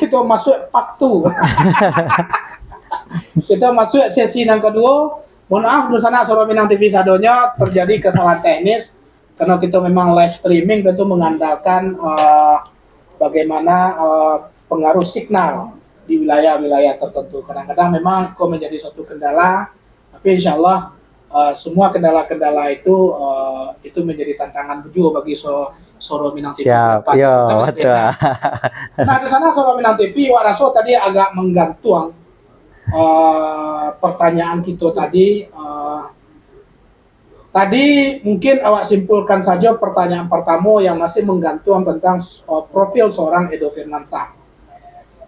kita masuk faktu. Kita masuk sesi yang kedua. Mohon maaf Nusana Soro Minang TV sadonya terjadi kesalahan teknis karena kita memang live streaming tentu mengandalkan bagaimana pengaruh signal di wilayah-wilayah tertentu. Kadang-kadang memang kok menjadi suatu kendala, tapi insya Allah semua kendala-kendala itu menjadi tantangan juga bagi Soro Minang TV. Siap, iya betul. Nah di sana Soro Minang TV, Wak Raso tadi agak menggantung pertanyaan kita tadi. Tadi mungkin awak simpulkan saja pertanyaan pertama yang masih menggantung tentang profil seorang Edo Firmansyah.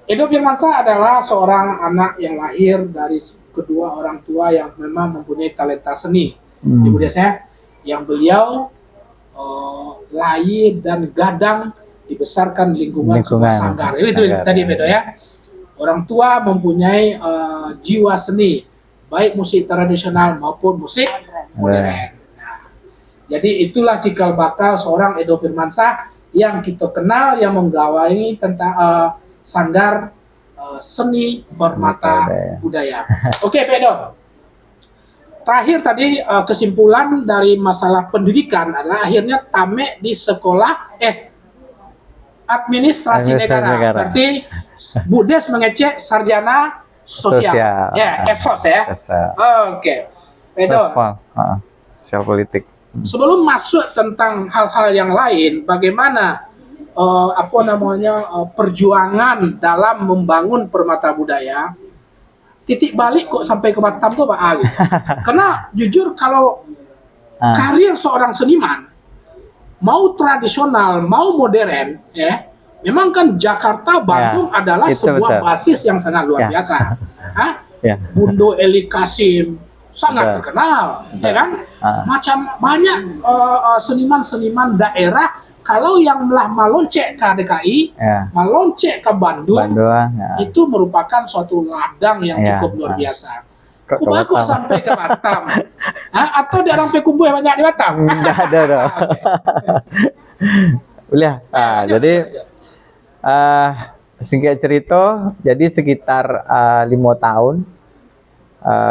Edo Firmansyah adalah seorang anak yang lahir dari kedua orang tua yang memang mempunyai talenta seni. Ibu Desa, yang beliau lahir dan gadang dibesarkan di lingkungan sebuah sanggar. Itu tadi Bedo ya. Orang tua mempunyai jiwa seni, baik musik tradisional maupun musik modern. Nah, jadi itulah cikal bakal seorang Edo Firmansyah yang kita kenal, yang menggawai tentang sanggar seni Permata Budaya. Oke, Edo. Terakhir tadi kesimpulan dari masalah pendidikan adalah akhirnya tamek di sekolah administrasi negara. Berarti Bu Des mengecek sarjana sosial. Ya, ESOS ya. Oke. Edo. Sosial politik. Sebelum masuk tentang hal-hal yang lain, bagaimana perjuangan dalam membangun Permata Budaya? Titik balik kok sampai ke Batam tuh Pak Ali. Karena jujur kalau karir seorang seniman mau tradisional, mau modern, ya, memang kan Jakarta, Bandung adalah sebuah basis yang sangat luar biasa. Bundo Eli Kasim sangat terkenal, ya kan? Macam banyak seniman-seniman daerah. Kalau yang melah maloncek ke DKI, maloncek ke Bandung, itu merupakan suatu ladang yang cukup luar biasa. Kok sampai ke Batam? Atau di orang Pekumbu yang banyak di Batam? Enggak ada dong. Boleh. Jadi singkat cerita, jadi sekitar 5 tahun.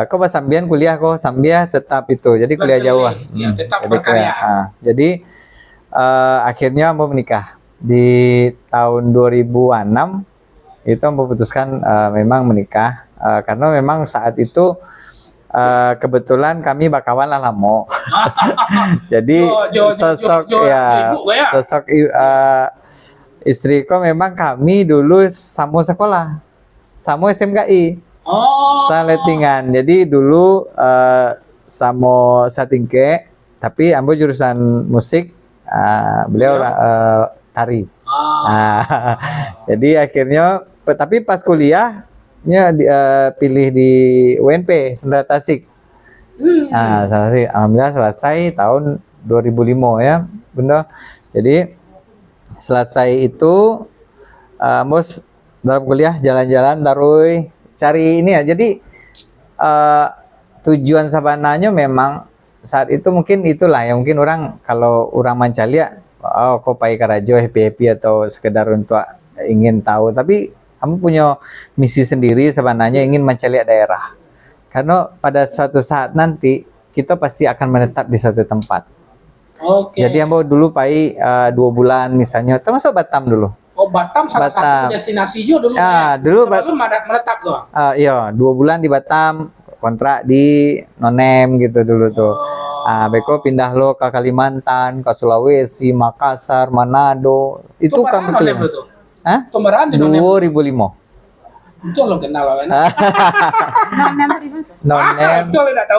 Kok pas Sambian kuliah kok Sambian tetap itu. Jadi kuliah jauh. Tetap berkarya. Jadi akhirnya mau menikah di tahun 2006. Itu memutuskan memang menikah. Karena memang saat itu kebetulan kami bakawan lah lama. Jadi sosok istriku memang kami dulu sama sekolah, sama SMKI, Saletingan. Jadi dulu sama satingke, tapi ambo jurusan musik, beliau tari. Jadi akhirnya, tapi pas kuliah pilih di UNP Sendra Tasik. Alhamdulillah selesai tahun 2005 ya, Bunda. Jadi selesai itu bos dalam kuliah jalan-jalan taruh cari ini ya. Jadi tujuan sabananya memang saat itu mungkin itulah ya, mungkin orang kalau orang Mancalia kok pai karajo happy atau sekedar untuk ingin tahu, tapi kamu punya misi sendiri sebenarnya, ingin mencari daerah. Karena pada suatu saat nanti kita pasti akan menetap di suatu tempat. Jadi ambo dulu pai 2 bulan misalnya, termasuk Batam dulu. Batam salah satu destinasi juga dulu. Dulu sebelum menetap doang. Iya, 2 bulan di Batam, kontrak di Nonem gitu dulu tuh. Beko pindah lo ke Kalimantan, ke Sulawesi, Makassar, Manado. Itu kan betul. 2005. Itu lo kenal kan?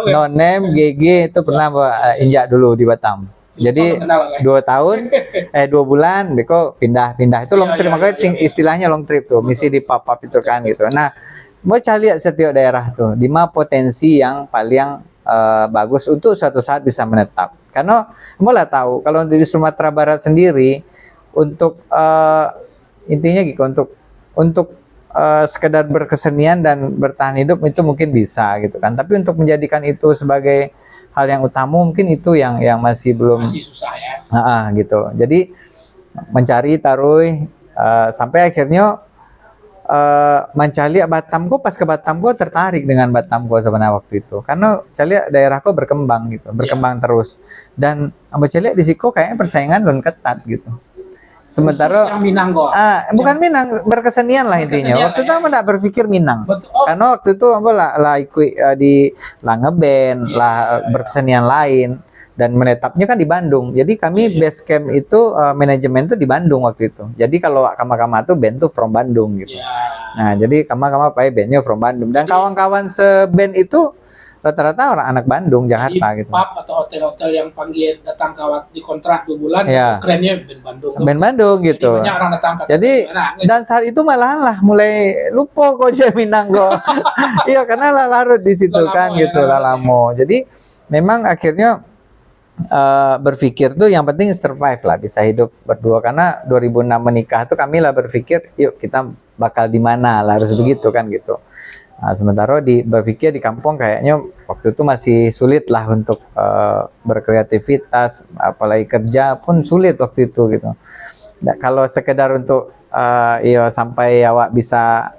Nonem, GG itu pernah injak dulu di Batam. Jadi 2 tahun, 2 bulan, Beko pindah itu long trip, makanya istilahnya long trip tuh, misi di pap-pap itu kan gitu. Nah, mau cari lihat setiap daerah tuh, di mana potensi yang paling bagus untuk suatu saat bisa menetap. Karena mau lah tahu kalau di Sumatera Barat sendiri untuk intinya gitu, untuk sekedar berkesenian dan bertahan hidup itu mungkin bisa gitu kan, tapi untuk menjadikan itu sebagai hal yang utama mungkin itu yang masih belum, masih susah ya. Gitu. Jadi mencari taruh sampai akhirnya Mancali Batam ko pas ke Batam ko tertarik dengan Batam ko sebenarnya waktu itu karena cali daerahku berkembang gitu, berkembang terus dan cali di situ kayaknya persaingan belum ketat gitu. Sementara bukan Minang, berkesenian lah intinya. Waktu itu enggak berpikir Minang. Karena waktu itu lah ikut di ngeband, lah berkesenian lain dan menetapnya kan di Bandung. Jadi kami base camp itu manajemen tuh di Bandung waktu itu. Jadi kalau kama-kama tuh band tuh from Bandung gitu. Nah, jadi kama-kama pakai bandnya from Bandung dan kawan-kawan seband itu rata-rata orang anak Bandung, Jakarta jadi, gitu. Pub atau hotel-hotel yang panggil datang kawat di kontrak 2 bulan, kerennya band Bandung. Band Bandung gitu. Jadi banyak orang datang ke jadi dan saat itu malahan lah mulai lupa kok dia Minang kok. Iya karena lah larut di situ kan gitu, lamo. Jadi memang akhirnya berpikir tuh yang penting survive lah, bisa hidup berdua karena 2006 menikah tuh kami lah berpikir yuk kita bakal di mana lah harus begitu kan gitu. Nah, sementara berpikir di kampung kayaknya waktu itu masih sulit lah untuk berkreativitas, apalagi kerja pun sulit waktu itu gitu. Nah, kalau sekedar untuk sampai awak bisa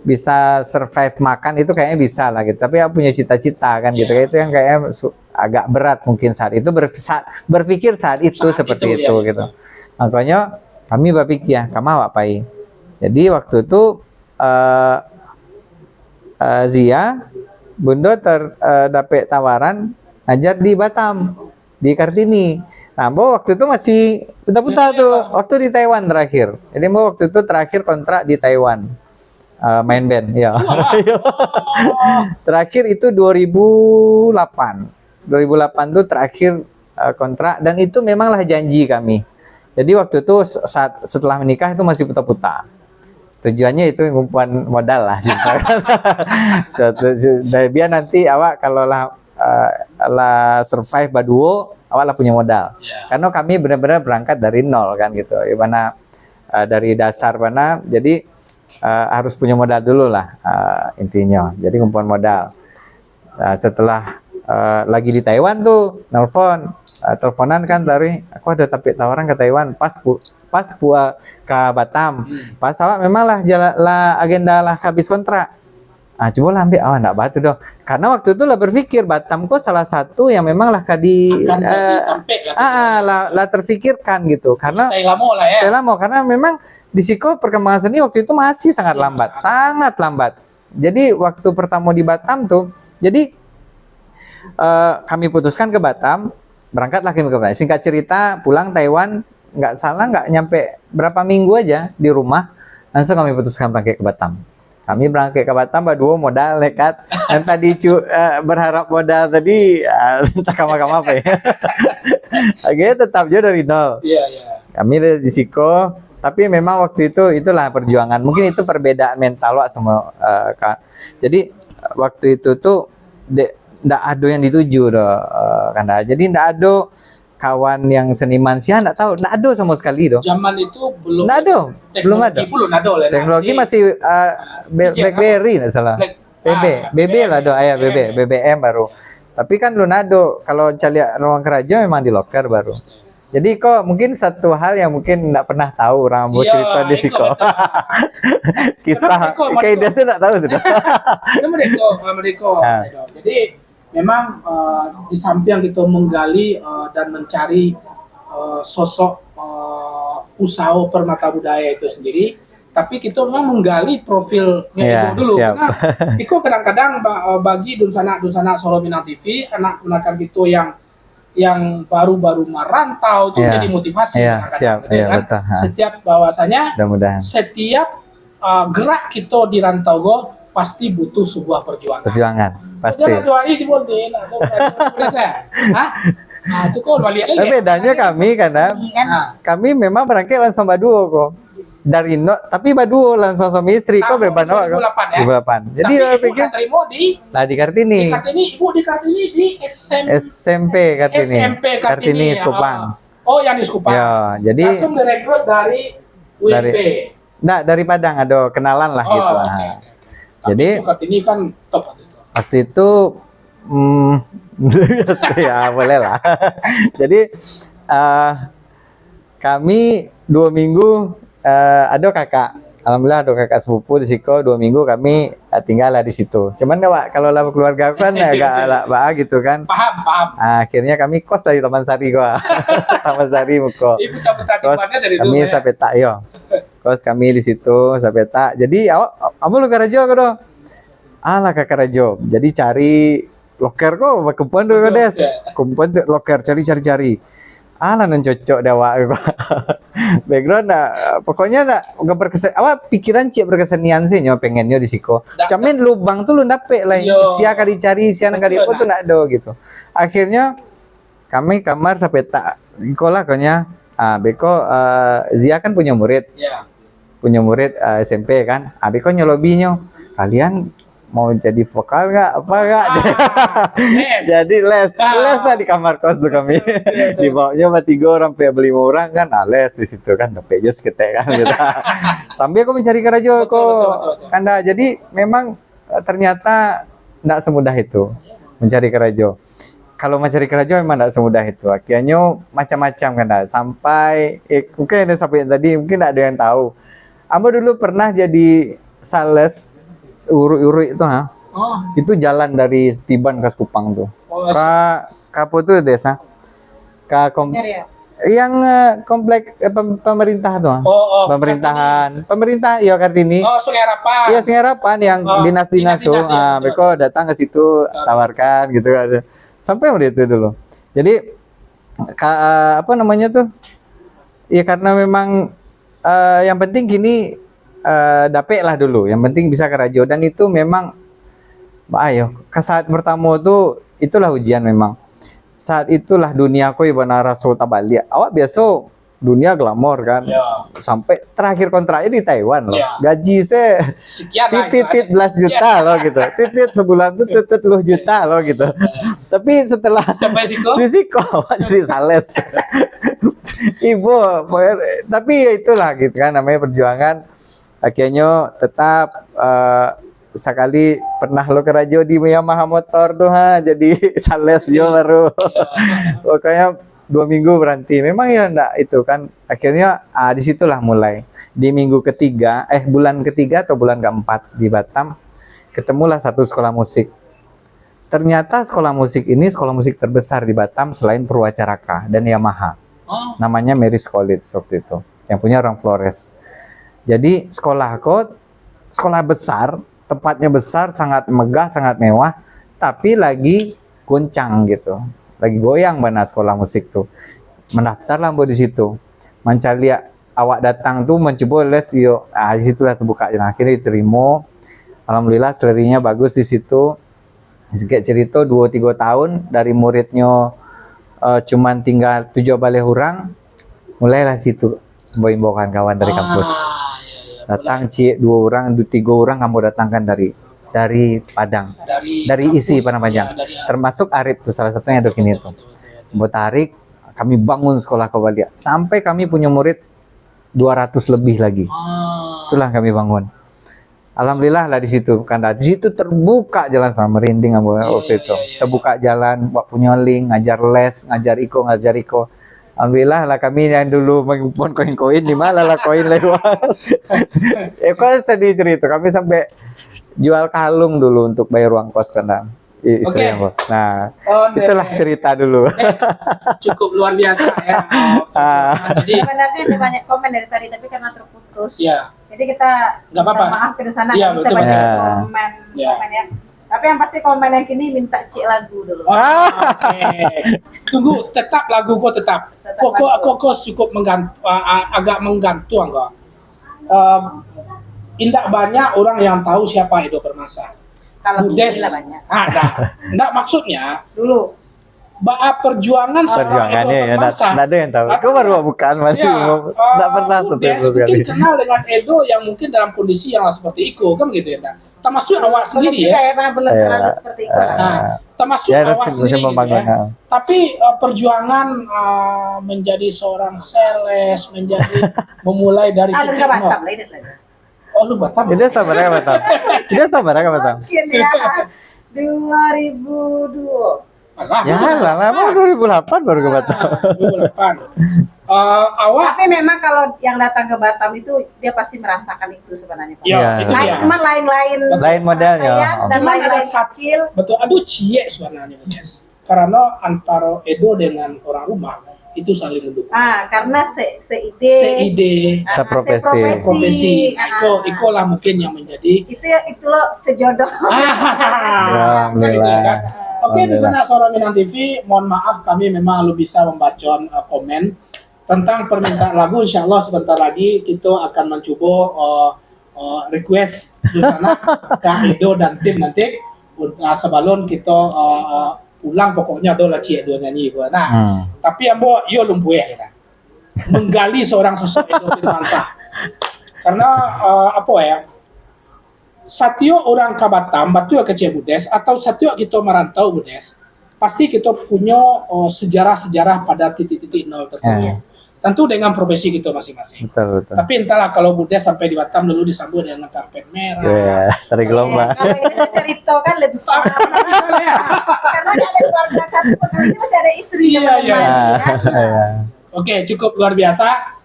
bisa survive makan itu kayaknya bisa lah gitu. Tapi aku punya cita-cita kan gitu. Itu yang kayaknya agak berat mungkin saat itu berpikir saat itu seperti itu gitu. Makanya kami berpikir, kamu awak pai. Jadi waktu itu Zia Bundo dapat tawaran ajar di Batam di Kartini. Nah, waktu itu masih putar-putar tuh waktu di Taiwan terakhir. Jadi waktu itu terakhir kontrak di Taiwan main band ya. Terakhir itu 2008 tuh terakhir kontrak dan itu memanglah janji kami. Jadi waktu itu setelah menikah itu masih putar-putar. Tujuannya itu ngumpulin modal lah biar nanti awak kalau lah survive baduo awak lah punya modal karena kami benar-benar berangkat dari nol kan gitu mana dari dasar mana jadi harus punya modal dulu lah intinya jadi ngumpulin modal. Setelah lagi di Taiwan tuh teleponan kan dari aku ada tawaran ke Taiwan pas ke Batam. Pas awak memang lah agenda lah habis kontrak. Coba lah ambil awak enggak batu dong. Karena waktu itu lah berpikir Batam kok salah satu yang memang lah lah terfikirkan gitu. Karena stay lama lah ya. Stay lama karena memang di situ perkembangan seni waktu itu masih sangat lambat. Jadi waktu pertama di Batam tuh jadi kami putuskan ke Batam, berangkatlah kami ke Batam. Singkat cerita pulang Taiwan nggak nyampe berapa minggu aja di rumah langsung kami putuskan berangkat ke Batam. Kami berangkat ke Batam berdua modal nekat dan tadi berharap modal tadi entah kama-kama apa ya. Akhirnya tetap jauh dari nol. Kami di Siko tapi memang waktu itu itulah perjuangan. Mungkin itu perbedaan mental lo sama Kak. Jadi waktu itu tuh nggak ada yang dituju karena jadi nggak ada kawan yang seniman sih nggak tahu nggak ada sama sekali zaman itu belum ada teknologi masih BlackBerry nggak salah BB lah ayah BBM baru tapi kan Lunado kalau cari ruang kerja memang di loker baru jadi kok mungkin satu hal yang mungkin nggak pernah tahu orang mau cerita di siko kisah kayak dia sih nggak tahu sudah jadi memang di samping kita menggali dan mencari sosok usaha permata budaya itu sendiri, tapi kita memang menggali profilnya Ibu dulu. Karena Iko kadang-kadang bagi Dunsana Solo Minang TV, anak-anak kita yang baru-baru merantau itu jadi motivasi. Betul. Setiap bahwasanya setiap gerak kita di rantau pasti butuh sebuah perjuangan. Pasti. Bedanya kami karena kami memang berangkat langsung baduo kok. Dari tapi baduo langsung suami istri kok beban awak kok. 2008. Jadi saya pikir di Kartini. Ibu di Kartini di SMP Kartini. Kartini Skupang. Oh, yang di Skupang. Ya, jadi langsung direkrut dari UMP. Dari Padang ada kenalan lah gitu. Jadi Kartini kan top waktu itu ya boleh lah. Jadi kami 2 minggu ada kakak. Alhamdulillah ada kakak sepupu di Siko 2 minggu kami tinggal lah di situ. Cuman Pak, kalau lah keluarga aku kan agak lah gitu kan. Paham. Akhirnya kami kos dari Taman Sari gua. Taman Sari muko. Ibu tahu Kos dari kami dulu ya. sampai tak yo. Kos kami di situ sampai tak. Jadi kamu lu Rajo kado. Alah kakak Rajo. Jadi cari loker kok kumpulan dulu des. Kumpulan loker cari. Alah nan cocok dawa. Background pokoknya nggak berkesan. Pikiran cik berkesenian sih nyo pengennya di Siko. Camin lubang tuh lu dapet lah. Sia kali dicari, sia kali apa tuh nak do gitu. Akhirnya kami kamar sampai tak sekolah konya. Beko Zia kan punya murid. Punya murid SMP kan. Beko nyolobinya. Kalian mau jadi vokal nggak jadi les lah di kamar kos tuh kami di bawahnya 3 orang sampai 5 orang kan les di situ kan sampai just ketek kan gitu. Sambil aku mencari kerajo kok Kanda. Jadi memang ternyata tidak semudah itu mencari kerajo. Kalau mencari kerajo memang tidak semudah itu. Akhirnya macam-macam Kanda sampai mungkin sampai tadi mungkin ada yang tahu. Ambo dulu pernah jadi sales urut itu itu jalan dari Tiban ke Kupang tuh kapo tuh desa yang komplek pemerintah tuh pemerintah ya Kartini Sungai Harapan Sungai Harapan yang dinas-dinas tuh beko datang ke situ tawarkan gitu sampai waktu itu dulu. Jadi apa namanya tuh ya karena memang yang penting gini dapet lah dulu, yang penting bisa kerajo. Dan itu memang ayo ke saat pertama tuh itulah ujian memang. Saat itulah dunia ko ibana rasul tabalik. Awak biasa dunia glamor kan sampai terakhir kontraknya di Taiwan loh. Gaji saya titit belas juta loh gitu, titit sebulan tuh titit 10 juta loh gitu. Tapi setelah di Siko jadi sales ibu, tapi ya itulah gitu kan namanya perjuangan. Akhirnya tetap sekali pernah lo kerajo di Yamaha motor tuh jadi sales yo baru pokoknya 2 minggu berhenti. Memang ya enggak itu kan akhirnya disitulah mulai di minggu ketiga bulan ketiga atau bulan keempat di Batam ketemulah satu sekolah musik. Ternyata sekolah musik ini sekolah musik terbesar di Batam selain Purwacaraka dan Yamaha. Namanya Mary's College waktu itu yang punya orang Flores. Jadi sekolah besar, tempatnya besar, sangat megah, sangat mewah, tapi lagi goncang gitu, lagi goyang mana sekolah musik tuh. Mendaftarlah di situ, mencari awak datang tuh mencoba les yo, di situlah terbuka. Akhirnya diterima, alhamdulillah selerinya bagus di situ. Sedikit cerita 2-3 tahun dari muridnya cuman tinggal 7 balik orang, mulailah situ bawa kawan dari kampus. Datang 2 orang, 3 orang kamu datangkan dari Padang, dari isi Panjang, termasuk Arif tuh salah satunya dok ini tuh. Buat tarik, kami bangun sekolah Kawalia sampai kami punya murid 200 lebih lagi. Itulah kami bangun. Alhamdulillah lah di situ, karena di situ terbuka jalan sama merinding waktu itu. Terbuka jalan, buat punya link, ngajar les, ngajar Iko. Alhamdulillah lah kami yang dulu mengumpulkan koin-koin di mana lah koin lewat. Kok sedih cerita kami sampai jual kalung dulu untuk bayar uang kos karena istri yang nah itulah cerita dulu. Cukup luar biasa ya. Jadi sebenarnya ada banyak komen dari tadi tapi karena terputus. Jadi kita nggak apa-apa. Maaf ke sana bisa banyak komen ya. Tapi yang pasti komen yang kini minta Cik lagu dulu. Tunggu, tetap lagu kok tetap. Kok cukup agak menggantung kok. Tidak banyak orang yang tahu siapa Edo Permasa. Kalau banyak. Enggak maksudnya dulu. Perjuangan perjuangannya ya enggak ada yang tahu. Kau baru bukan masih enggak pernah mungkin kenal dengan Edo yang mungkin dalam kondisi yang seperti Iko kan gitu ya. Termasuk awak sendiri ya. Belum terlalu seperti itu. Termasuk awak sendiri gitu ya. Tapi perjuangan menjadi seorang sales, memulai dari titik nol. Oh lu Batam? Dia sabar kan Batam? Mungkin ya 2002. Ya lama 2008 baru ke Batam. 2008. Awak Tapi memang kalau yang datang ke Batam itu dia pasti merasakan itu sebenarnya Pak. ya, itu dia. Cuman lain-lain Lain modelnya. dan Cuman ada lain-lain skill. betul, aduh cie sebenarnya Des. Karena antara Edo dengan orang rumah itu saling mendukung. Karena seide, seprofesi. Iko lah mungkin yang menjadi itu loh sejodoh. Alhamdulillah. Oke, di sana Suara Minang TV, mohon maaf kami memang belum bisa membaca komen tentang permintaan lagu. Insya Allah sebentar lagi kita akan mencoba request di sana ke Edo dan tim nanti sebelum kita ulang pokoknya adalah cie dua nyanyi gua. Nah, tapi yang bawa yo lumpuh ya kita menggali seorang sosok Edo Firmansyah karena apa ya? Satyo orang ke Batam, batu ke Cie Budes atau Satyo kita merantau Budes, pasti kita punya sejarah-sejarah pada titik-titik nol tertentu. Tentu dengan profesi kita masing-masing. Betul. Tapi entahlah kalau Budes sampai di Batam dulu disambut dengan karpet merah. Tarik gelombang. Kalau ini cerita kan lebih parah. Karena ada keluarga satu nanti masih ada istri yang Oke, cukup luar biasa.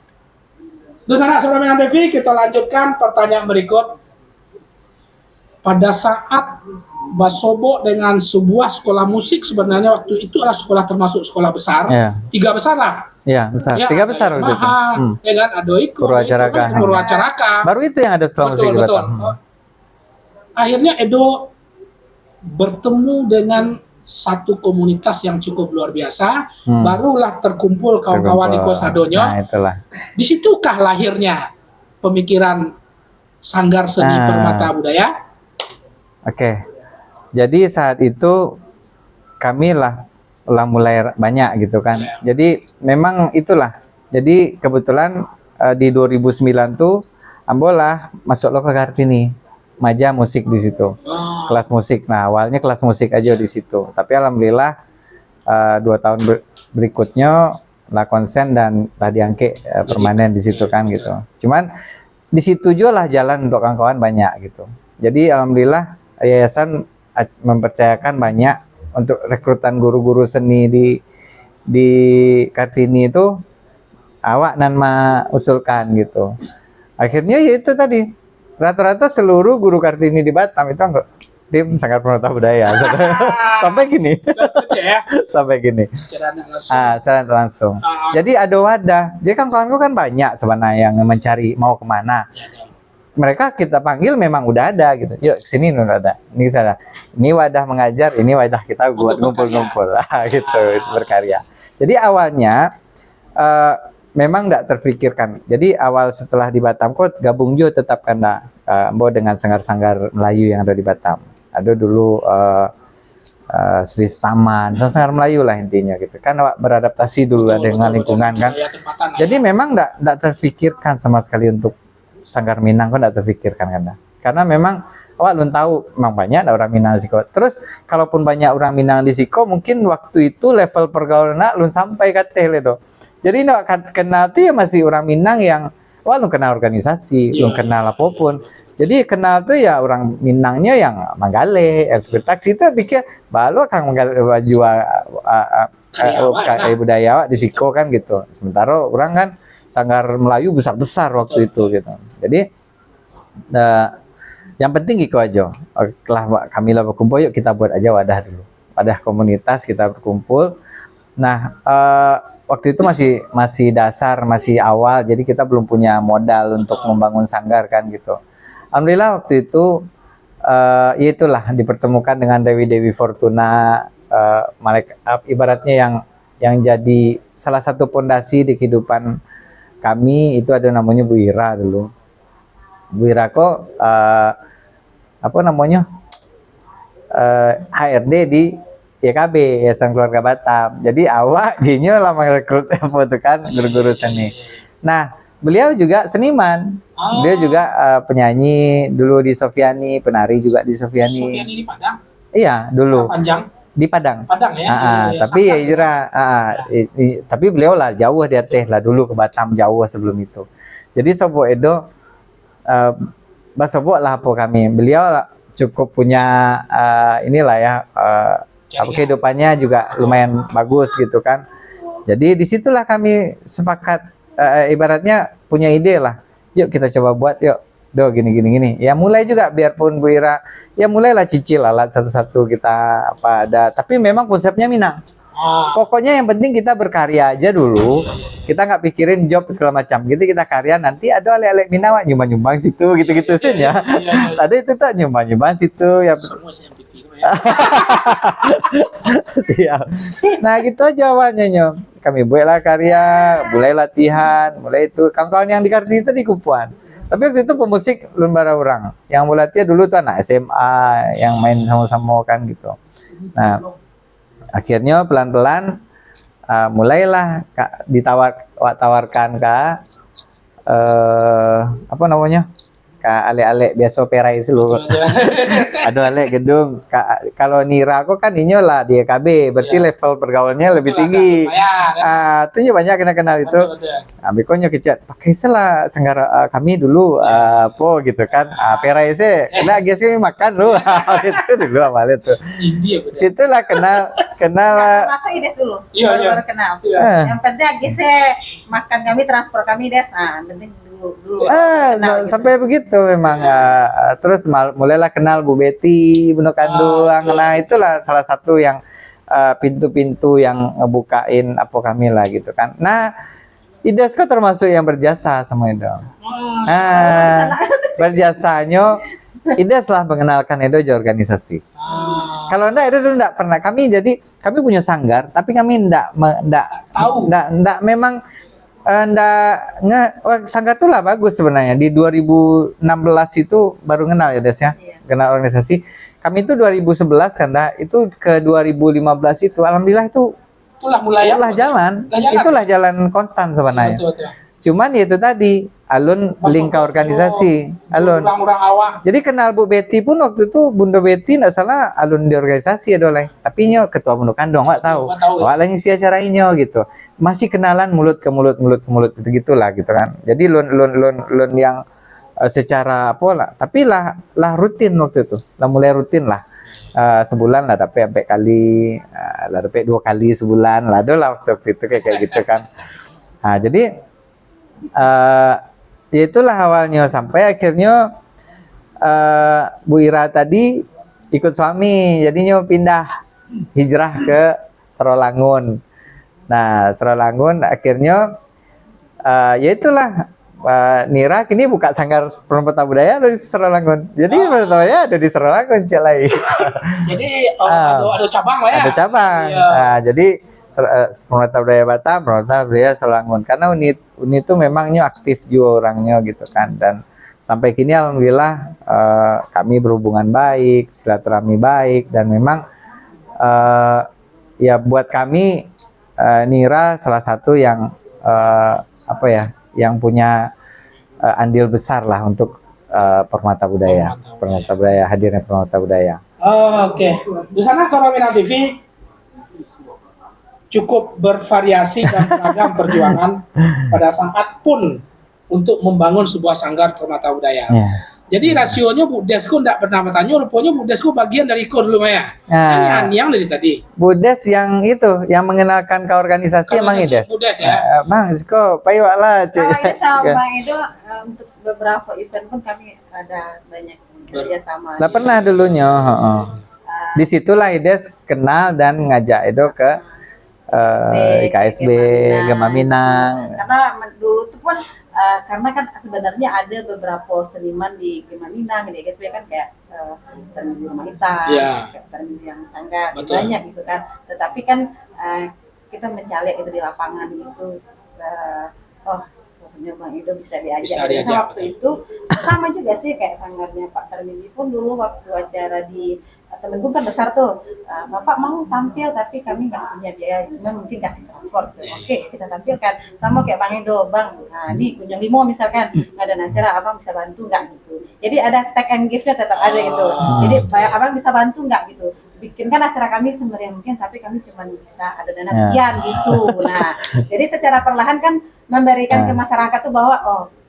Terus anak Suara Minang TV, kita lanjutkan pertanyaan berikut. Pada saat Basobo dengan sebuah sekolah musik, sebenarnya waktu itu adalah sekolah termasuk sekolah besar, 3 besar lah. Iya, besar. 3 besar waktu itu. Ya kan, Adoiko, Purwacaraka. Purwacaraka. Baru itu yang ada sekolah musik di Batam. Akhirnya Edo bertemu dengan satu komunitas yang cukup luar biasa, barulah terkumpul kawan-kawan di Kosadonyo. Nah, itulah. Disitukah lahirnya pemikiran Sanggar Seni Permata Budaya? Oke. Jadi saat itu kami lah mulai banyak gitu kan. Jadi memang itulah. Jadi kebetulan di 2009 tuh ambolah masuk lo ke Kartini. Maja musik di situ. Kelas musik. Nah, awalnya kelas musik aja di situ. Tapi alhamdulillah 2 tahun berikutnya lah konsen dan lah diangke permanen di situ kan gitu. Cuman di situ juga lah jalan untuk kawan-kawan banyak gitu. Jadi alhamdulillah yayasan mempercayakan banyak untuk rekrutan guru-guru seni di Kartini itu awak nan usulkan gitu. Akhirnya ya itu tadi rata-rata seluruh guru Kartini di Batam itu enggak tim Sanggar Permata Budaya sampai gini. Sampai gini. Secara langsung. Jadi ada wadah. Jadi kan kawanku kan banyak sebenarnya yang mencari mau kemana. Mereka kita panggil memang udah ada gitu. Yuk sini udah ada. Ini sana. Ini wadah mengajar, ini wadah kita buat ngumpul-ngumpul gitu berkarya. Jadi awalnya memang tidak terfikirkan. Jadi awal setelah di Batam kok gabung juga tetap karena dengan sanggar-sanggar Melayu yang ada di Batam. Ada dulu Sri Taman, sanggar Melayu lah intinya gitu. Kan beradaptasi dulu dengan lingkungan kan. Jadi memang tidak terfikirkan sama sekali untuk Sanggar Minang kok tidak terfikirkan karena memang awak belum tahu memang banyak ada orang Minang di Siko. Terus kalaupun banyak orang Minang di Siko mungkin waktu itu level pergaulan belum sampai ke tele. Jadi nak kenal tuh ya masih orang Minang yang belum kenal organisasi, belum kenal apapun. Jadi kenal tuh ya orang Minangnya yang Manggale, supir taksi itu pikir balu akan Manggale baju budaya di Siko kan gitu. Sementara orang kan Sanggar Melayu besar-besar waktu itu gitu. Jadi yang penting gitu aja. Setelah kami lah berkumpul, yuk kita buat aja wadah dulu. Wadah komunitas kita berkumpul. Nah, waktu itu masih dasar, masih awal. Jadi kita belum punya modal untuk membangun sanggar kan gitu. Alhamdulillah waktu itu ya itulah dipertemukan dengan Dewi Fortuna, ibaratnya yang jadi salah satu pondasi di kehidupan kami itu ada namanya Bu Ira dulu. Bu Ira kok apa namanya HRD di YKB Yayasan Keluarga Batam. Jadi awak jinyo lah merekrut itu kan guru-guru seni. Nah beliau juga seniman. Dia juga penyanyi dulu di Sofiani, penari juga di Sofiani. Sofiani di Padang? Iya dulu. Panjang. Di Padang. Padang ya. Tapi ya Ira, tapi beliau lah jauh dia teh lah dulu ke Batam jauh sebelum itu. Jadi Sobo Edo Basobo lah apa kami. Beliau cukup punya inilah ya kehidupannya juga lumayan bagus gitu kan. Jadi disitulah kami sepakat, ibaratnya punya ide lah. Yuk kita coba buat yuk. Do gini. Ya mulai juga biarpun Bu Ira, ya mulailah cicil alat satu-satu kita apa ada. Tapi memang konsepnya Minang. Pokoknya yang penting kita berkarya aja dulu. Kita nggak pikirin job segala macam. Gitu kita karya, nanti ada alek-alek Minang nyumbang-nyumbang situ gitu-gitu sih ya. Tadi itu tuh nyumbang-nyumbang situ ya. Siap. Nah gitu aja awalnya Nyom. Kami buatlah karya, mulai latihan, mulai itu. Kawan-kawan yang di Kartini itu di Kumpuan. Tapi waktu itu pemusik lembaga orang. Yang mulai dulu tuh anak SMA yang main sama-sama kan gitu. Nah, akhirnya pelan-pelan mulailah ditawarkan Kak apa namanya? Kak alek-alek biasa perai seluruh. Aduh alek gedung. Kalau Nira aku kan inyo lah di EKB, berarti level pergaulannya lebih tinggi. Itu banyak kenal itu. Bekonyo kecet pakai salah senggara kami dulu po gitu kan. Perai sih. Kena guys kami makan lu. Itu dulu awalnya tuh. Situlah kenal Masa Ides dulu. Baru kenal. Yang penting guys makan kami, transfer kami Des. Penting dulu. Sampai begitu memang. Terus mulailah kenal Bu Betty, Bu Kanduang. Nah itulah salah satu yang pintu-pintu yang ngebukain apa kami lah gitu kan. Nah Ides kok termasuk yang berjasa sama itu. Berjasanya Ides lah mengenalkan Edo di organisasi. Kalau enggak Edo dulu enggak pernah. Kami punya sanggar, tapi kami enggak memang sanggar tuh lah bagus sebenarnya. Di 2016 itu baru kenal ya Des ya, kenal organisasi. Kami itu 2011 kan itu ke 2015 itu alhamdulillah itulah jalan. Itulah jalan konstan sebenarnya. Betul. Cuman ya itu tadi alun link ke organisasi, alun. Jadi kenal Bu Betty pun waktu itu Bunda Betty nggak salah alun di organisasi ya doleh. Tapi nyo ketua Bunda Kandung nggak tahu. Wah lagi si acara inyo gitu. Masih kenalan mulut ke mulut gitulah gitu kan. Jadi lun yang secara apa lah. Tapi lah rutin waktu itu. Lah mulai rutin lah. Sebulan lah dapat 4 kali, lah dapat 2 kali sebulan lah. Adalah waktu itu kayak gitu kan. Nah jadi ya itulah awalnya sampai akhirnya Bu Ira tadi ikut suami, jadinya pindah hijrah ke Serolangun. Nah Serolangun akhirnya ya itulah Nira kini buka sanggar Permata Budaya di Serolangun. Jadi Permata Budaya ada di Serolangun cek lagi. Jadi ada cabang lah ya. Ada cabang. Nah, jadi Permata Budaya Batam, Permata Budaya Serolangun. Karena unit itu memangnya aktif juga orangnya gitu kan. Dan sampai kini alhamdulillah kami berhubungan baik, silaturahmi baik, dan memang ya buat kami Nira salah satu yang yang punya andil besar lah untuk Permata Budaya. Permata Budaya, hadirnya Permata Budaya. Oke. Di sana Sobat Minang TV cukup bervariasi dan beragam perjuangan pada saat pun untuk membangun sebuah sanggar Permata Budaya. Jadi rasionya Bu Desko tidak pernah bertanya, rupanya Bu Desko bagian dari IKO dulu Maya. Ini yang dari tadi. Bu Des yang itu, yang mengenalkan ke organisasi emang Ides. Bu Des ya. Bang Desko, payah lah. Kalau ini sama Bang Edo untuk beberapa event pun kami ada banyak kerjasama. Lah pernah dulunya. Disitulah Ides kenal dan ngajak Edo ke IKSB, Gema Minang. Karena dulu tuh pun karena kan sebenarnya ada beberapa seniman di Gema Minang, di IKSB kan kayak Termisi Rumah Hitam, Termisi yang sanggar, banyak gitu kan. Tetapi kan kita mencari itu di lapangan gitu. Sosoknya Bang Edo bisa diajak. Waktu itu sama juga sih kayak sanggarnya Pak Termisi pun dulu waktu acara di Temenku kan besar tuh, Bapak mau tampil tapi kami nggak punya biaya, cuma mungkin kasih transport. Oke, kita tampilkan. Sama kayak Bang Edo, Bang, nah ini Kunjung Limo misalkan, nggak ada acara, Abang bisa bantu nggak gitu. Jadi ada take and give-nya tetap ada gitu. Jadi Abang bisa bantu nggak gitu. Bikinkan acara kami semeriah mungkin, tapi kami cuma bisa ada dana sekian gitu. Nah, jadi secara perlahan kan memberikan ke masyarakat tuh bahwa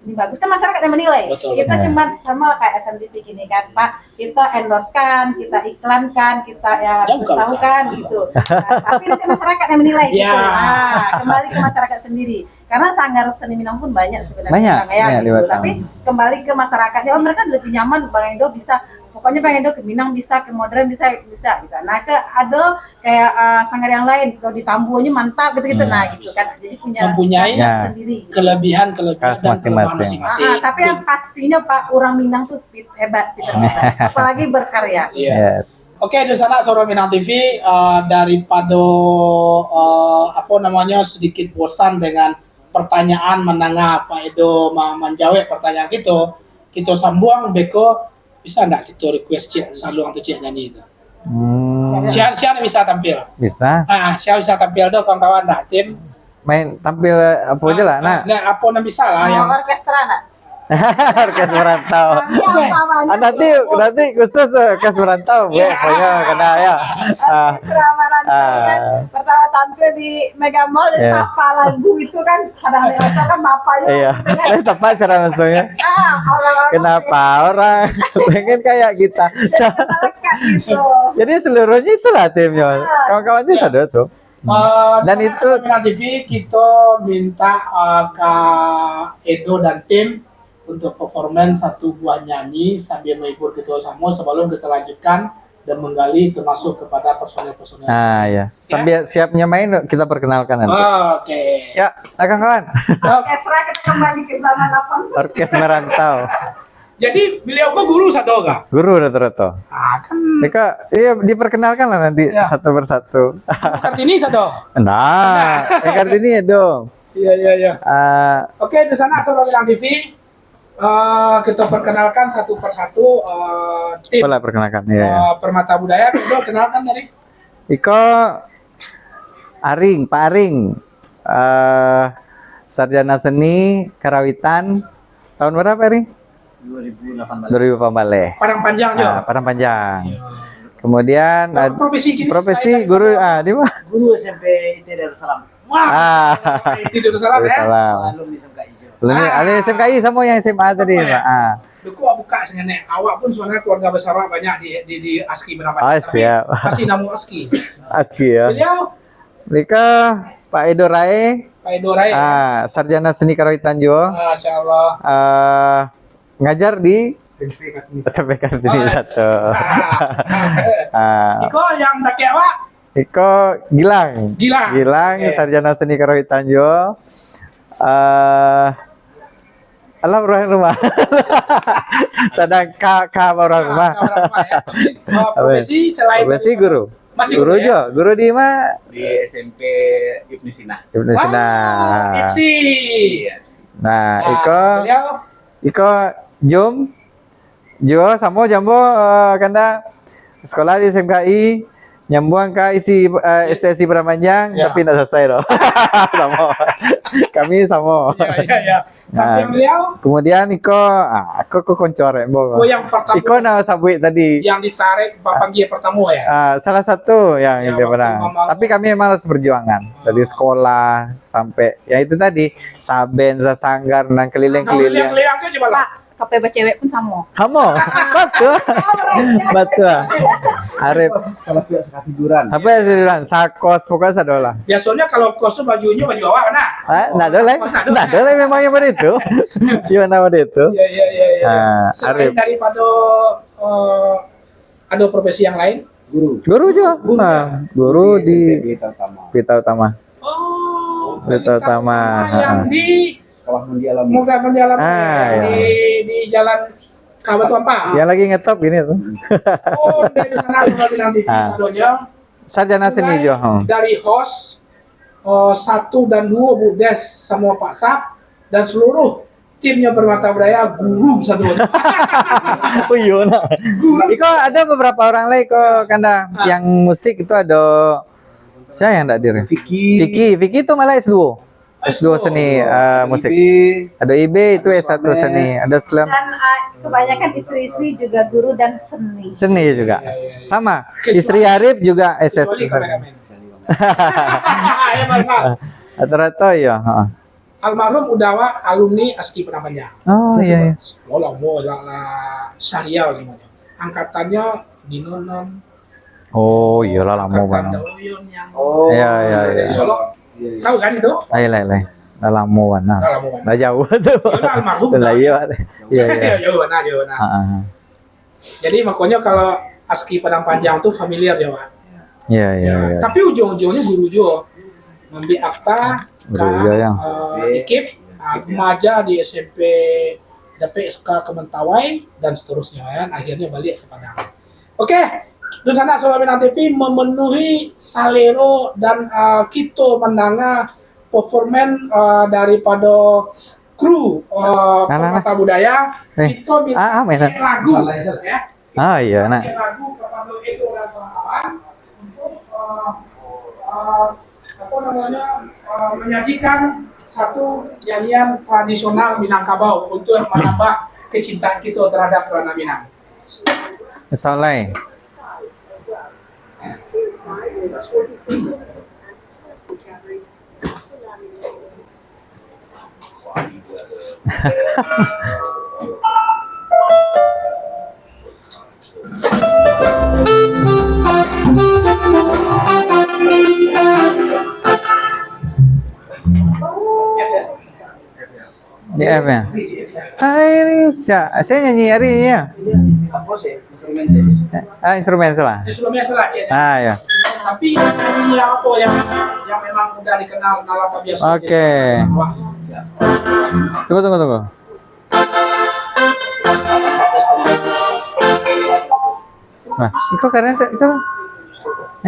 ini bagus kan masyarakat yang menilai. Betul. Kita cuma sama kayak SMTV gini kan Pak, kita endorsekan, kita iklankan, kita ya beritahukan gitu. Nah, tapi nanti masyarakat yang menilai gitu. Nah, kembali ke masyarakat sendiri. Karena sanggar seni Minang pun banyak sebenarnya banyak gitu. Tapi kembali ke masyarakatnya, oh mereka lebih nyaman Bang Endo bisa, pokoknya Bang Endo ke Minang bisa, ke modern bisa gitu. Nah ada kayak sanggar yang lain kalau di Tambuhnya mantap gitu. Nah gitu kan, jadi mempunyai sendiri kelebihan dan kelemahan masing-masing. Tapi yang pastinya Pak orang Minang tuh hebat gitu. Apalagi berkarya. Yes. Oke, di sana Suara Minang TV daripada sedikit bosan dengan pertanyaan menengah Pak Edo menjawab pertanyaan gitu, kita sambung beko bisa nggak kita request Cik Salung atau Cik nyanyi itu? Sian bisa tampil? Bisa. Sian bisa tampil dong kawan-kawan dah tim. Main tampil apa aja lah, nah. Apa yang bisa lah yang orkestra nak. Orkes merantau. Nanti khusus orkes merantau, Bu. Pokoknya kena ya. Orkestra merantau kan pertama tampil di Mega Mall dan papa lagu itu kan kadang-kadang kan bapaknya. Iya. Tepat secara langsungnya. Kenapa orang pengen kayak kita? Jadi seluruhnya itulah timnya. Kawan-kawannya sadar tuh. Dan itu TV kita minta ke Edo dan tim untuk performance satu buah nyanyi sambil menghibur kita semua sebelum kita lanjutkan dan menggali termasuk kepada personel-personel. Ya. Sambil siapnya main kita perkenalkan nanti. Oke. Ya, kawan-kawan. Orkestra kita kembali ke zaman 80. Orkes merantau. Jadi beliau kok guru satu kah? Guru rata-rata. Kan. Mereka diperkenalkan lah nanti satu persatu. Kartini satu. Nah, Kartini ya dong. Iya. Oke, di sana Suara Minang TV. Kita perkenalkan satu persatu tim. Boleh perkenalkan ya. Permata Budaya. Kita kenalkan dari Iko Aring, Pak Aring. Sarjana Seni Karawitan. Tahun berapa, Aring? 2018. Padang Panjang juga. Padang Panjang. Kemudian profesi guru di mana? Guru SMP IT Darussalam. IT Darussalam ya. Alumni SMKI. Alumni SMKI sama yang SMA tadi, Pak. Duku buka sengaja. Awak pun sebenarnya keluarga besar banyak di ASKI berapa? Siap. Pasti namu ASKI. ASKI ya. Mereka Pak Edo Rae. Pak Edo Rae. Sarjana Seni Karawitan juga. Masyaallah. Ngajar di SMP Kartini 1. Iko yang tak awak? Iko Gilang, sarjana seni karawitan jo. Alam orang rumah. Sedang orang rumah. Profesi selain guru. Masih guru jo, guru di mana? Di SMP Ibnu Sina. IPSI. Nah, Iko Jo sama Jambo kanda sekolah di SMKI nyambung ke STSI Pramanjang tapi tidak selesai loh. Kami sama. Iya. Kemudian aku koncor yang pertama. Iko nama sabui tadi. Yang ditarik Papanggia pertama ya. Salah satu yang dia pernah. Tapi kami malas perjuangan dari sekolah sampai ya itu tadi Saben, Sanggar dan keliling-keliling. KPB cewek pun sama. Kamu, betul. Arif. Tiduran. Apa ya tiduran? Sakos pokoknya sadola. Biasanya kalau kos bajunya baju awak mana? Nah dole memangnya begitu. Gimana begitu? Iya. Selain daripada ada profesi yang lain? Guru juga. Guru di Pita Utama. Pita Utama. Yang di Muka mendialam di Jalan Kabatu apa? Yang lagi ngetop gini tuh. Dari sana Minang TV sadonya. Sarjana seni jo. Dari host 1 dan 2 Bu Des sama Pak Sap dan seluruh timnya Permata Budaya guru sadonya. Oh iya. Iko ada beberapa orang lain kok kanda yang musik itu ada saya yang enggak diri. Vicky itu malah S2 seni musik. Ada IB itu S1 seni. Ada Slam. Dan kebanyakan istri-istri juga guru dan seni. Seni juga. Sama. Istri Arif juga SS. Rata-rata ya. almarhum Udawa alumni Aski Penampanya. Oh iya iya. Lola mau lah Syarial namanya. Angkatannya Dinonon. Oh iyalah lama Angkatan banget. Dauyun yang Oh. Iya iya iya. dari Solo. Tahu kan itu? Ayo lah lah. Dah lama banget. Udah lama banget. Dah jauh tuh. Iya, almarhum. Lah iya. Iya iya. Jauh nah, jauh nah. Heeh. Jadi makanya kalau Aski Padang Panjang tuh familiar ya, Pak. Iya iya Ya, iya. tapi ujung-ujungnya guru Jo membeli akta Guru Jo yang. ikip remaja di SMP DPSK Kementawai dan seterusnya kan akhirnya balik ke Padang. Oke, di sana Solo Minang TV memenuhi salero dan kita mendengar performan daripada kru Permata Budaya. Kita minta mainan. lagu ya. Ah iya nah. Lagu kepada Edo dan kawan-kawan untuk apa namanya menyajikan satu nyanyian tradisional Minangkabau untuk menambah kecintaan kita terhadap Rana Minang. Saleh. Di F ya. Ini saya nyanyi hari ini ya. Apa sih? Instrumen sih. Instrumen salah. Instrumen salah ya. Ya. Tapi ini apa yang memang udah dikenal Nalasa biasa. Oke. Tunggu. Nah, itu karena itu.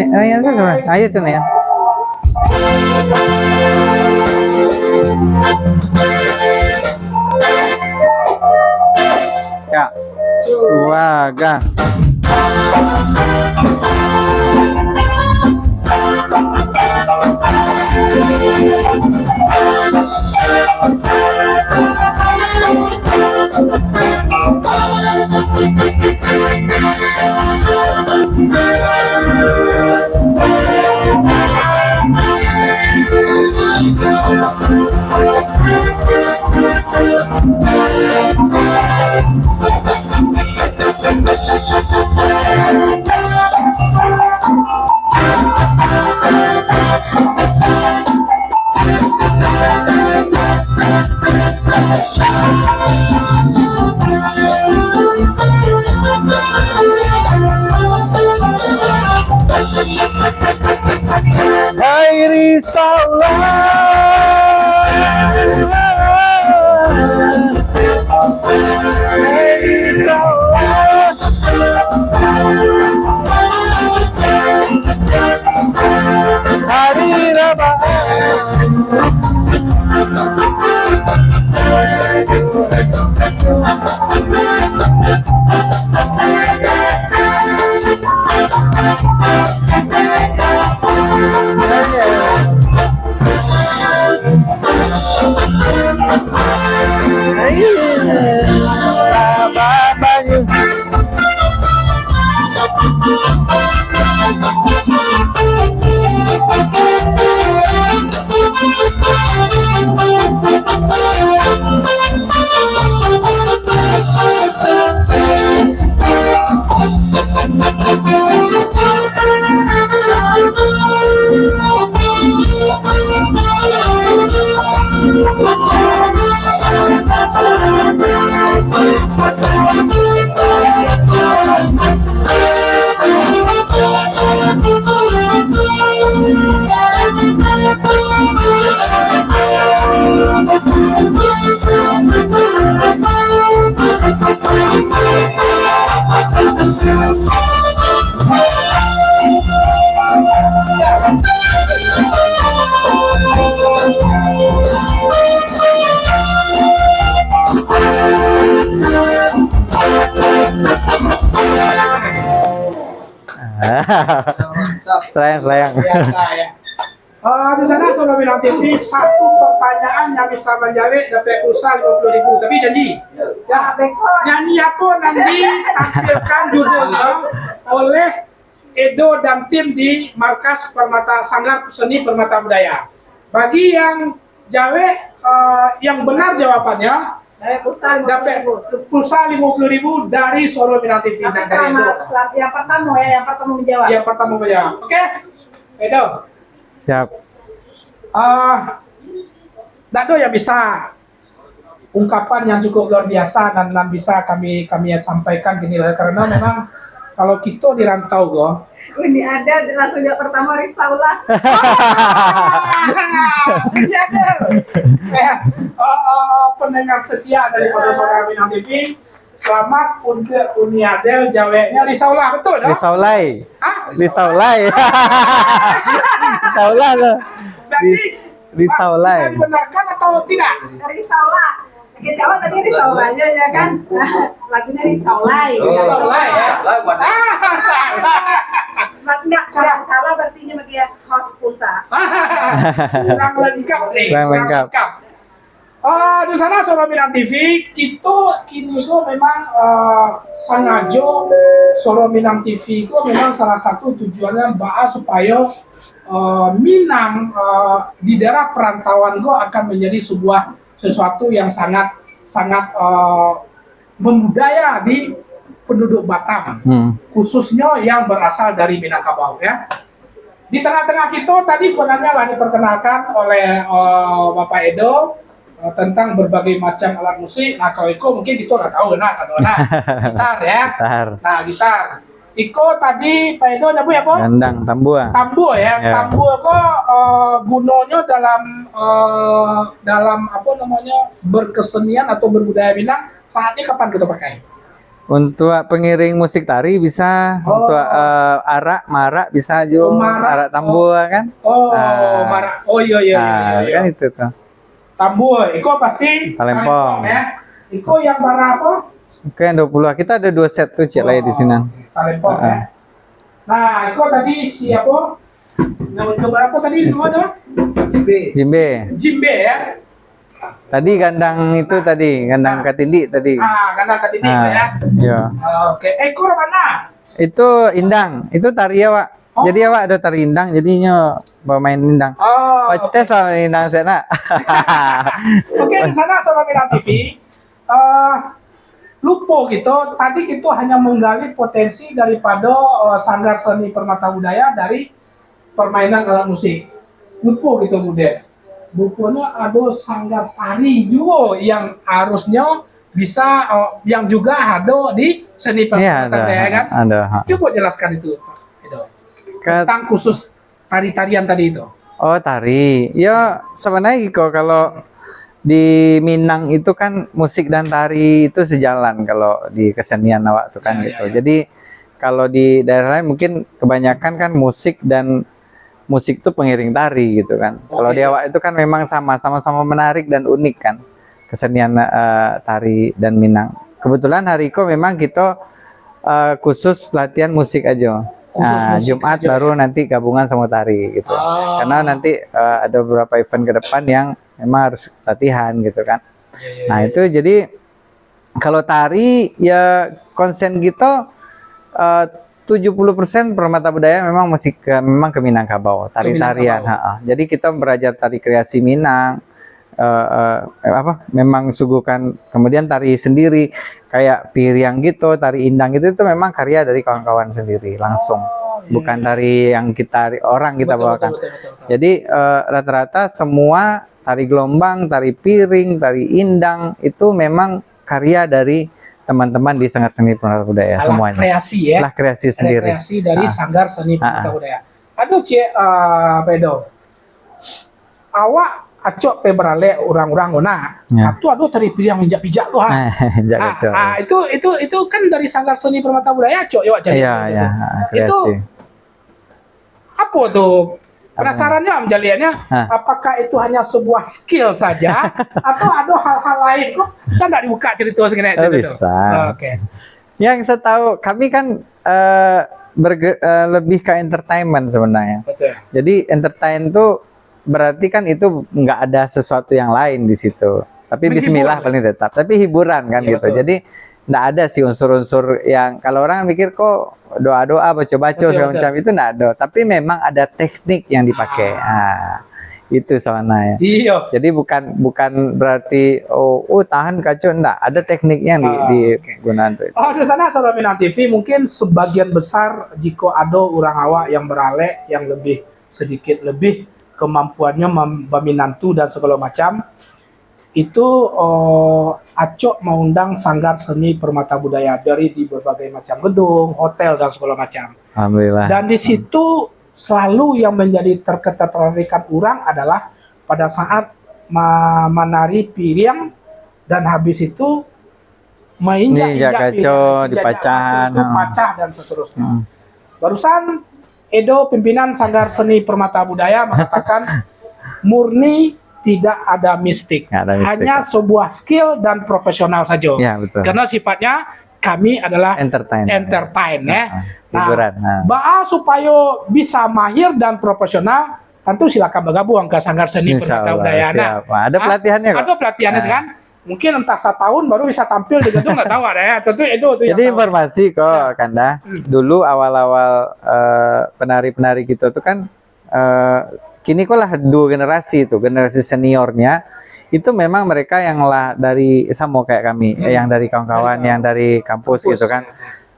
Yang saya. Ayo tuh nih ya. Ya. Waga. Hai Hari Raba. Selayang. Biasa ya. Di sana Solo Minang TV satu pertanyaan yang bisa menjawab dapat pulsa 50.000 tapi janji ya nyanyi apa nanti tampilkan judulnya oleh Edo dan tim di markas Permata Sanggar Seni Permata Budaya. Bagi yang jawab yang benar jawabannya dapat pulsa 50.000 dari Soro Minang TV. Tapi yang pertama menjawab. Yang pertama menjawab. Oke, Edo. Siap. Dado yang bisa ungkapan yang cukup luar biasa dan bisa kami sampaikan gini lah, karena memang kalau kita di rantau ini ada langsung yang pertama risaulah. Iya ada. Pendengar setia dari Soro Minang TV, selamat untuk Uni Adel jawabnya risaulah, betul dong? Risaulai. Ah, Risaulai. Risaulai loh. Risaulai. Bisa dibenarkan atau tidak? Risaulah. Kita awal tadi risaulahnya ya kan. Lagunya risaulai. Risaulai ya. Salah. Enggak, kalau salah berarti bagi host pulsa. Kurang lengkap nih. Kurang lengkap. Di sana Soro Minang TV, kita kini itu memang sengaja Soro Minang TV itu memang salah satu tujuannya supaya Minang di daerah perantauan itu akan menjadi sesuatu yang sangat membudaya di penduduk Batam, khususnya yang berasal dari Minangkabau ya. Di tengah-tengah kita tadi sebenarnya lah diperkenalkan oleh Bapak Edo tentang berbagai macam alat musik. Nah kalau Iko mungkin kita udah tahu gitar ya. Nah gitar. Iko tadi Pak Edo nyebut apa? Gandang, tambua. Tambua ya. Tambua kok gunanya dalam apa namanya berkesenian atau berbudaya Minang saatnya kapan kita pakai? Untuk pengiring musik tari bisa, untuk marak bisa juga, marak tambua kan? Marak. Oh iya. Kan itu tuh. Tambua, Iko pasti Talempong ya. Iko yang bara apa? Oke, 20. Kita ada 2 set tuh cek lagi di sini. Talempong ya. Nah, Iko tadi siapa? Nama apa tadi namanya? Jimbe ya. Tadi gandang itu gandang Katindi tadi. Gandang Katindi ya. Iya. Oke, ekor mana? Itu indang, itu tari ya, Pak. Jadi ya, Pak, ada tari indang, jadinya bermain indang. Tes lah indang sana. Oke, di sana Soro Minang TV. Lupa gitu, tadi kita hanya menggali potensi daripada Sanggar Seni Permata Budaya dari permainan alat musik. Lupa gitu, Budes. Lupanya ada sanggar tari juga yang harusnya bisa, yang juga ada di seni permata budaya kan? Ada. Coba jelaskan itu, tentang khusus tari-tarian tadi itu. Oh, tari. Ya, sebenarnya kalau di Minang itu kan musik dan tari itu sejalan kalau di kesenian awak tuh kan gitu. Jadi kalau di daerah lain mungkin kebanyakan kan musik itu pengiring tari gitu kan. Kalau di awak itu kan memang sama-sama menarik dan unik kan kesenian tari dan Minang. Kebetulan hari itu memang kita khusus latihan musik aja. Jumat baru nanti gabungan sama tari gitu. Karena nanti ada beberapa event ke depan yang memang harus latihan gitu kan. Nah itu jadi kalau tari ya konsen kita 70% permata budaya memang masih memang ke Minangkabau, tari-tarian. Jadi kita belajar tari kreasi Minang, memang suguhkan, kemudian tari sendiri kayak piring gitu, tari indang gitu, itu memang karya dari kawan-kawan sendiri langsung, bukan tari yang kita bawakan. Betul. Jadi rata-rata semua tari gelombang, tari piring, tari indang itu memang karya dari teman-teman di Sanggar Seni Permata Budaya semuanya. Kreasi ya. Lah kreasi sendiri. Kreasi dari Sanggar Seni Permata Budaya. Aduh Pedo. Awak acok pe berale orang-orang aduh tari piring menjak-pijak tuh itu kan dari Sanggar Seni Permata Budaya acok ya jadi. Iya, itu apa tuh? Penasarannya menjaliannya, apakah itu hanya sebuah skill saja atau ada hal-hal lain? Kok bisa nggak dibuka cerita segini? Bisa. Oke. Yang saya tahu, kami kan lebih ke entertainment sebenarnya. Betul. Jadi entertain tuh berarti kan itu nggak ada sesuatu yang lain di situ. Tapi Bismillah paling tetap. Tapi hiburan kan gitu. Betul. Jadi nggak ada sih unsur-unsur yang kalau orang mikir kok doa-doa baca-baca segala macam itu nggak ada. Tapi memang ada teknik yang dipakai. Itu sawana ya. Iya. Jadi bukan berarti tahan kacau, enggak. Ada tekniknya yang digunakan tuh. Oh, di sana Saudara Minang TV mungkin sebagian besar jika ada orang awak yang beralek yang lebih sedikit lebih kemampuannya meminantu dan segala macam itu Acok mengundang Sanggar Seni Permata Budaya dari di berbagai macam gedung, hotel dan segala macam. Alhamdulillah. Dan di situ selalu yang menjadi terketertarikan orang adalah pada saat menari piring dan habis itu menginjak kacau, dipacah dan seterusnya. Barusan Edo pimpinan Sanggar Seni Permata Budaya mengatakan murni tidak ada mistik, hanya sebuah skill dan profesional saja. Ya, betul. Karena sifatnya kami adalah entertain ya. Nah, supaya bisa mahir dan profesional, tentu silakan bergabung ke Sanggar Seni Permata Budaya. Ada pelatihannya kok. Ada pelatihannya kan. Mungkin entah 1 tahun baru bisa tampil di gedung, nggak tahu ada ya. Tentu Edo tuh. Jadi informasi kok, Kanda. Dulu awal-awal penari-penari kita tuh kan kini kok lah 2 generasi tuh, generasi seniornya itu memang mereka yang lah dari sama kayak kami, yang dari kawan-kawan, yang dari kampus gitu kan.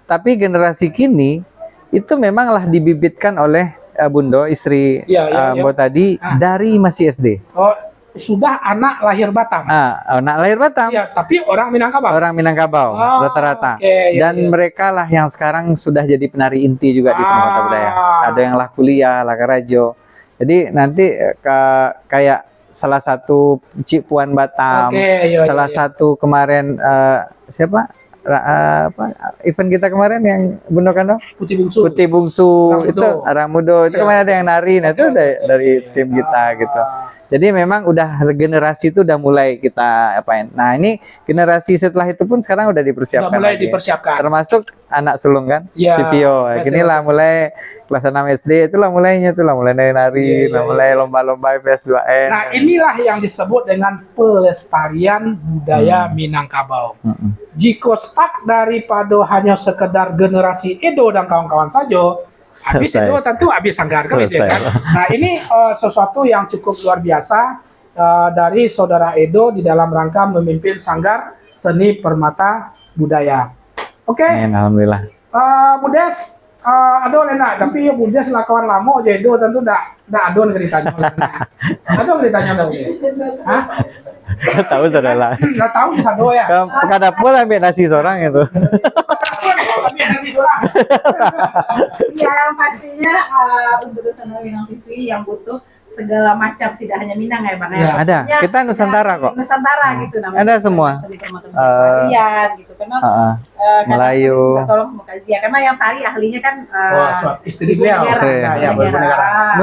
Tapi generasi kini itu memanglah dibibitkan oleh Bundo, istri Mbok tadi dari masih SD. Oh, sudah anak lahir Batam. Anak lahir Batam. Iya, tapi orang Minangkabau. Orang Minangkabau rata-rata. Dan mereka lah yang sekarang sudah jadi penari inti juga di Permata Budaya. Ada yang lah kuliah, lah kerajo. Jadi nanti kayak salah satu Cik Puan Batam, salah satu kemarin siapa event kita kemarin yang Bundo kan Putih Bungsu itu Ramudo itu kemarin ada yang nari, nah itu dari tim kita gitu. Jadi memang udah generasi itu udah mulai kita apain. Nah ini generasi setelah itu pun sekarang udah dipersiapkan. Udah mulai dipersiapkan. Termasuk anak sulung kan, ya, Cipio. Kini lah mulai kelas 6 SD itulah mulainya tuh lah mulai nari, mulai lomba-lomba PS2N. Nah inilah yang disebut dengan pelestarian budaya Minangkabau. Jika stuck daripada hanya sekedar generasi Edo dan kawan-kawan saja, habis itu tentu habis Sanggar kan. Nah ini sesuatu yang cukup luar biasa dari saudara Edo di dalam rangka memimpin Sanggar Seni Permata Budaya. Oke. Alhamdulillah. Budes, aduh Lena, tapi Budes lakukan lama aja Edo tentu ndak aduh ceritanya. Aduh ceritanya dong. Hah? Tahu sudah lah. Nggak tahu bisa doa ya. Kada pula ambil nasi seorang itu. Ya pastinya untuk Saudara Minang TV yang butuh segala macam, tidak hanya Minang ya Bang ya. Ada. Kita Nusantara kok. Nusantara gitu namanya. Ada semua. Gitu karena Melayu. Tolong Kazia karena yang tari ahlinya kan istri beliau. Ya, negara.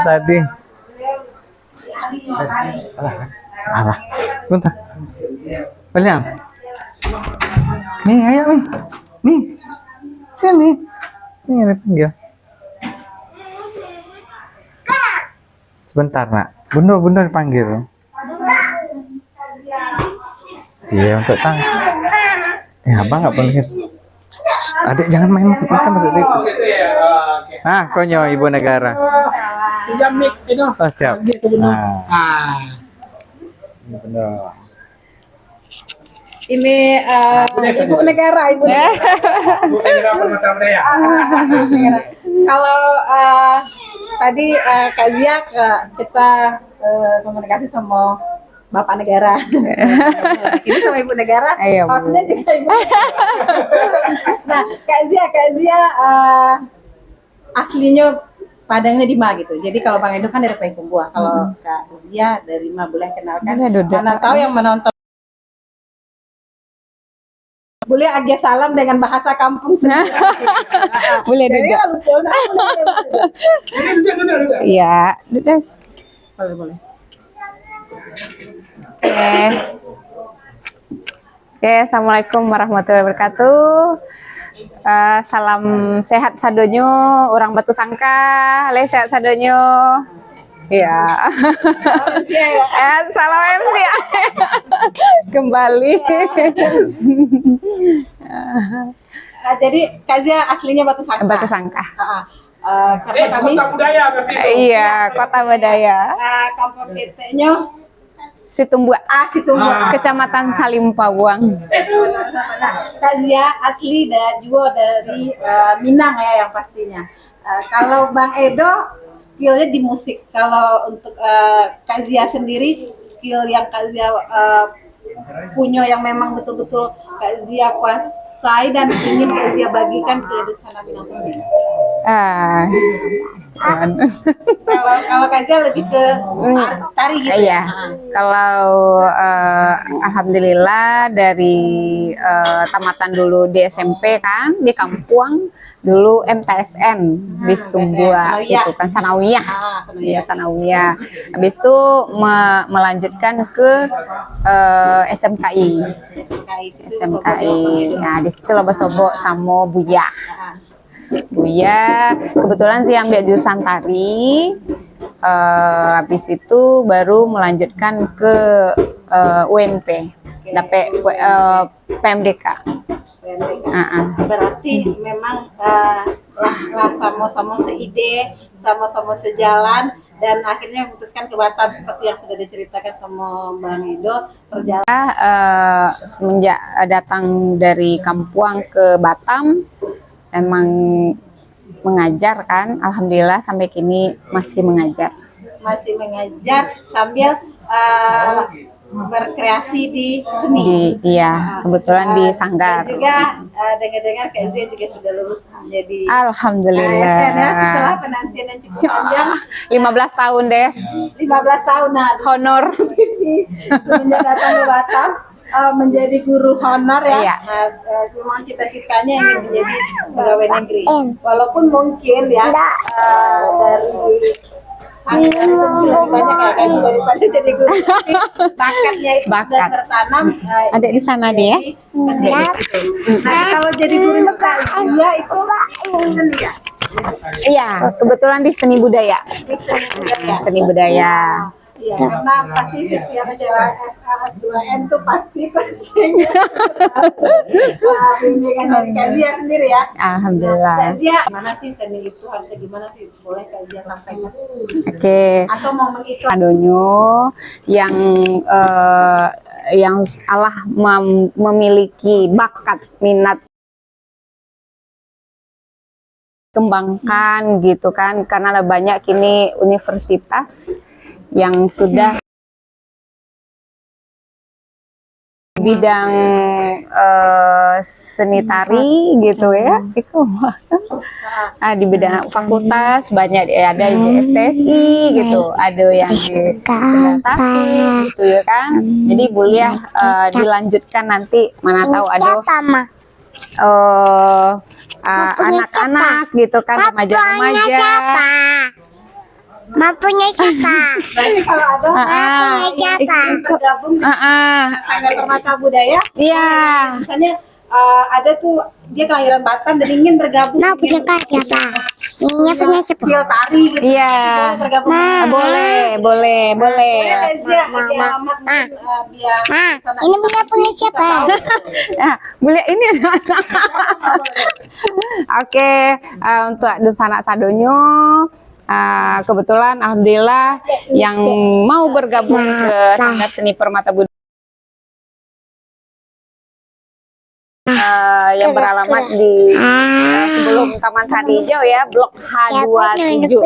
Tadi. Alah. Bentar. Balian. Nih, ayo nih. Nih. Sini. Nih ada panggil. Sebentar, Nak. Bundo dipanggil. Iya, untuk tang. Abang nggak boleh. Adik jangan main, kita masuk TV. Gitu ya. Oke. Konyo ibu negara. Pinjam mic itu. Oh, siap. Ini ibu negara. Ibu negara Permata Budaya. Kalau tadi Kak Zia kita komunikasi sama Bapak Negara. Ini sama Ibu Negara. Maksudnya juga Ibu. Nah, Kak Zia aslinya Padangnya di Ma gitu. Jadi kalau Bang Edo kan dari Payakumbuh. Kalau Kak Zia dari Ma, boleh kenalkan. Mana tahu yang menonton boleh agak salam dengan bahasa kampung sendiri. Boleh juga. Iya, Dudes. Boleh. Oke, assalamualaikum warahmatullahi wabarakatuh. Salam sehat sadonyo, orang Batu Sangka, le sehat sadonyo. Iya. Salam MC. Kembali. Jadi Kak Zia aslinya Batu Sangka. Batu Sangka. karena kami Kota budaya berarti itu. Iya, kota budaya. kampung PT-nya Situmbua, Situmbua. Kecamatan Salim Pawang. Nah, Kak Zia asli juga dari Minang ya yang pastinya. Kalau Bang Edo skillnya di musik. Kalau untuk Kak Zia sendiri skill yang Kak Zia punya yang memang betul-betul Kak Zia kuasai dan ingin Kak Zia bagikan ke Dusana Minang sendiri. Kalau Kak Zia lebih ke tari gitu. Iya. Kalau alhamdulillah dari tamatan dulu di SMP kan di Kampuang dulu MTSN di Situmbua itu kan sanawiyah. Iya sanawiyah. Habis itu melanjutkan ke SMKI. Nah di situ loba sobo sama Buya. Buya kebetulan sih ambil jurusan tari, habis itu baru melanjutkan ke UNP, dapet PMDK. Berarti memang lah sama-sama seide, sama-sama sejalan, dan akhirnya memutuskan ke Batam seperti yang sudah diceritakan sama Bang Edo. Perjalanan semenjak datang dari Kampuang ke Batam emang mengajar kan, alhamdulillah sampai kini masih mengajar sambil berkreasi di seni. Iya, kebetulan di Sanggar. Dan juga dengar-dengar Kak Zia juga sudah lulus jadi alhamdulillah. Setelah penantian yang cukup panjang 15 tahun Des. 15 tahun Honor. Semenjak datang ke Batam menjadi guru honor ya. Iya. Memang cita-citanya ingin menjadi pegawai negeri. Walaupun mungkin ya dari Sanggar itu lebih banyak ya kan daripada jadi guru. Tapi bakatnya itu sudah tertanam. Ada di sana dia. Nah kalau jadi guru Kak Zia itu seni ya. Iya, kebetulan di seni budaya. Seni budaya. Iya, karena pasti setiap acara S2N tuh pasti pastinya bimbingan dari Kak Zia sendiri ya. Alhamdulillah. Kak Zia, gimana sih seni itu harusnya gimana sih? Boleh Kak Zia sampaikan? Oke. Atau momen itu Adonyo yang Allah memiliki bakat minat kembangkan gitu kan, karena ada banyak kini universitas yang sudah bidang seni tari gitu ya, itu di bidang fakultas banyak ada yang di STSI gitu, ada yang di Tasik gitu ya kan. Jadi kuliah dilanjutkan nanti, mana tahu ada anak-anak gitu kan, remaja-remaja. Punya siapa? berarti kalau ada bergabung di Sanggar Permata Budaya. Iya. Misalnya ada tuh dia kelahiran Batam dan ingin bergabung. Punya siapa? Ini punya siapa? Skill tari gitu. Iya. Bergabung. Boleh. Ini punya siapa? Ya, boleh ini. Oke, untuk Dusana Sadonyo kebetulan alhamdulillah yang mau bergabung ke Sanggar Seni Permata Budaya yang beralamat di sebelum Taman Sari Hijau ya, Blok H27.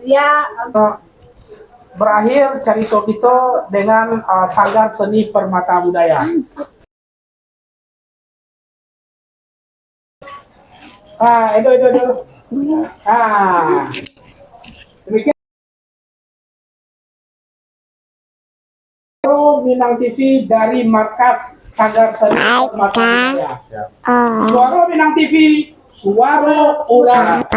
Zia Berakhir cerita kita dengan Sanggar Seni Permata Budaya. Edo. Demikian Minang TV dari markas Sanggar Seni Permata Budaya. Suara Minang TV, suara orang.